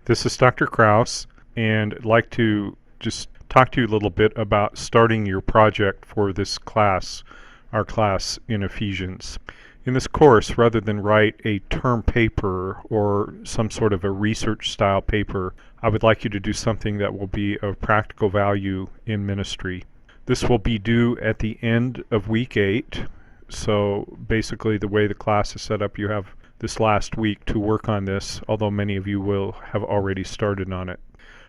This is Dr. Kraus, and I'd like to just talk to you a little bit about starting your project for this class, our class in Ephesians. In this course, rather than write a term paper or some sort of a research style paper, I would like you to do something that will be of practical value in ministry. This will be due at the end of week 8. So basically the way the class is set up, you have this last week to work on this, although many of you will have already started on it.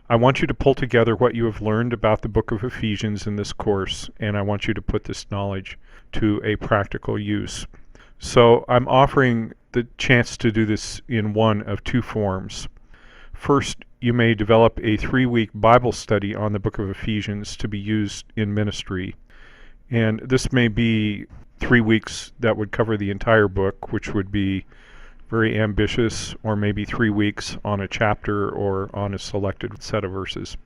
I want you to pull together what you have learned about the book of Ephesians in this course, and I want you to put this knowledge to a practical use. So I'm offering the chance to do this in one of two forms. First, you may develop a 3-week Bible study on the book of Ephesians to be used in ministry. And this may be 3 weeks that would cover the entire book, which would be very ambitious, or maybe 3 weeks on a chapter or on a selected set of verses.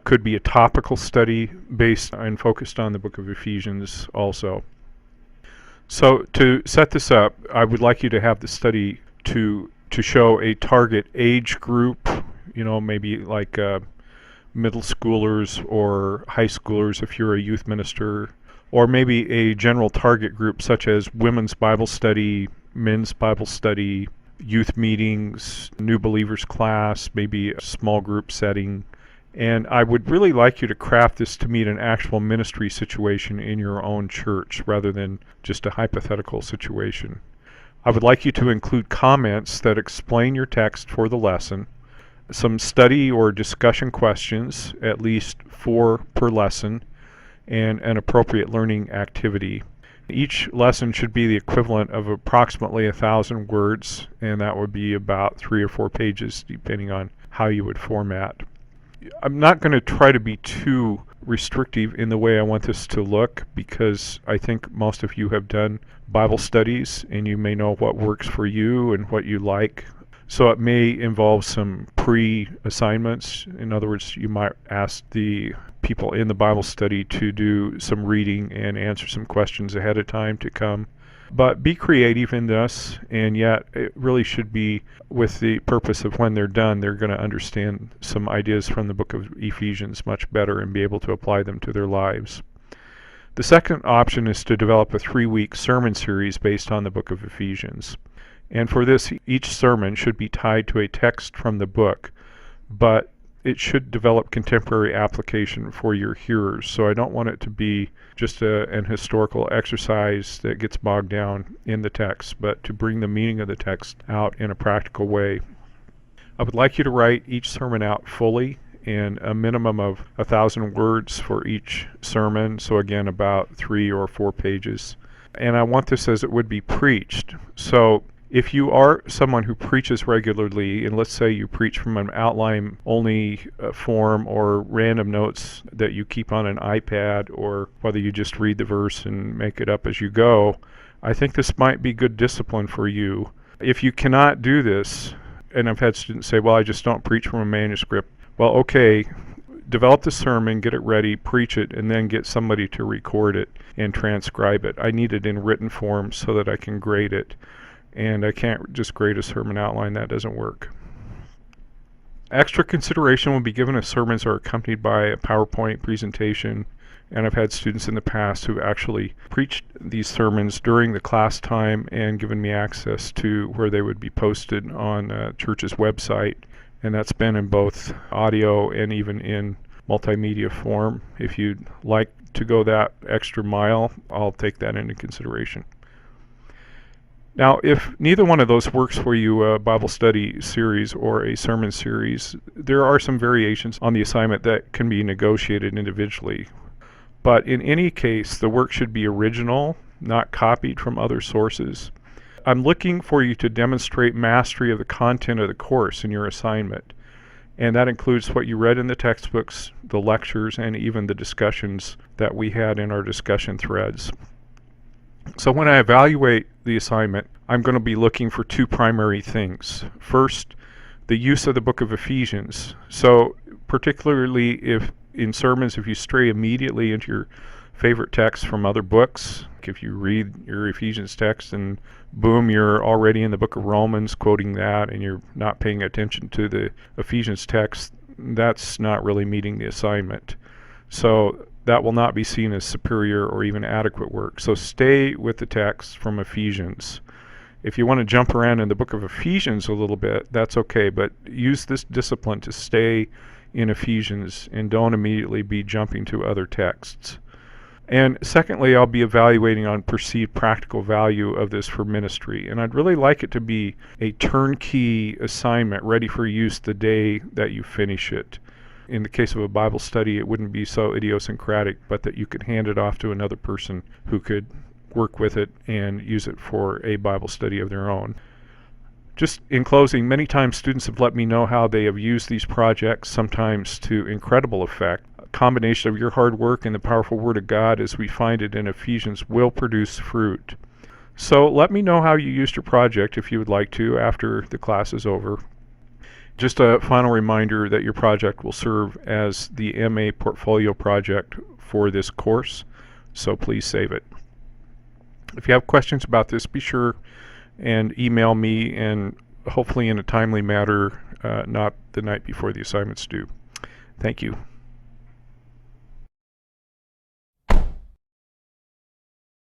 Could be a topical study based and focused on the book of Ephesians also. So to set this up, I would like you to have the study to show a target age group, maybe like middle schoolers or high schoolers if you're a youth minister, or maybe a general target group such as women's Bible study, men's Bible study, youth meetings, new believers class, maybe a small group setting. And I would really like you to craft this to meet an actual ministry situation in your own church rather than just a hypothetical situation. I would like you to include comments that explain your text for the lesson, some study or discussion questions, at least 4 per lesson, and an appropriate learning activity. Each lesson should be the equivalent of approximately 1,000 words, and that would be about 3 or 4 pages depending on how you would format. I'm not going to try to be too restrictive in the way I want this to look, because I think most of you have done Bible studies and you may know what works for you and what you like. So it may involve some pre-assignments. In other words, you might ask the people in the Bible study to do some reading and answer some questions ahead of time to come. But be creative in this, and yet it really should be with the purpose of when they're done, they're going to understand some ideas from the book of Ephesians much better and be able to apply them to their lives. The second option is to develop a 3-week sermon series based on the book of Ephesians. And for this, each sermon should be tied to a text from the book, but it should develop contemporary application for your hearers. So I don't want it to be just an historical exercise that gets bogged down in the text, but to bring the meaning of the text out in a practical way. I would like you to write each sermon out fully, and a minimum of 1,000 words for each sermon, so again about 3 or 4 pages. And I want this as it would be preached. So if you are someone who preaches regularly, and let's say you preach from an outline-only form or random notes that you keep on an iPad, or whether you just read the verse and make it up as you go, I think this might be good discipline for you. If you cannot do this, and I've had students say, well, I just don't preach from a manuscript. Well, okay, develop the sermon, get it ready, preach it, and then get somebody to record it and transcribe it. I need it in written form so that I can grade it. And I can't just grade a sermon outline. That doesn't work. Extra consideration will be given if sermons are accompanied by a PowerPoint presentation. And I've had students in the past who actually preached these sermons during the class time and given me access to where they would be posted on a church's website. And that's been in both audio and even in multimedia form. If you'd like to go that extra mile, I'll take that into consideration. Now, if neither one of those works for you, a Bible study series or a sermon series, there are some variations on the assignment that can be negotiated individually. But in any case, the work should be original, not copied from other sources. I'm looking for you to demonstrate mastery of the content of the course in your assignment. And that includes what you read in the textbooks, the lectures, and even the discussions that we had in our discussion threads. So when I evaluate the assignment, I'm going to be looking for 2 primary things. First, the use of the book of Ephesians. So particularly if in sermons, if you stray immediately into your favorite texts from other books. If you read your Ephesians text and boom, you're already in the book of Romans quoting that, and you're not paying attention to the Ephesians text, that's not really meeting the assignment. So that will not be seen as superior or even adequate work. So stay with the text from Ephesians. If you want to jump around in the book of Ephesians a little bit, that's okay, but use this discipline to stay in Ephesians and don't immediately be jumping to other texts. And secondly, I'll be evaluating on perceived practical value of this for ministry. And I'd really like it to be a turnkey assignment ready for use the day that you finish it. In the case of a Bible study, it wouldn't be so idiosyncratic, but that you could hand it off to another person who could work with it and use it for a Bible study of their own. Just in closing, many times students have let me know how they have used these projects, sometimes to incredible effect. A combination of your hard work and the powerful Word of God, as we find it in Ephesians, will produce fruit. So let me know how you used your project if you would like to after the class is over. Just a final reminder that your project will serve as the MA portfolio project for this course, so please save it. If you have questions about this, be sure and email me, and hopefully in a timely manner, not the night before the assignment's due. Thank you.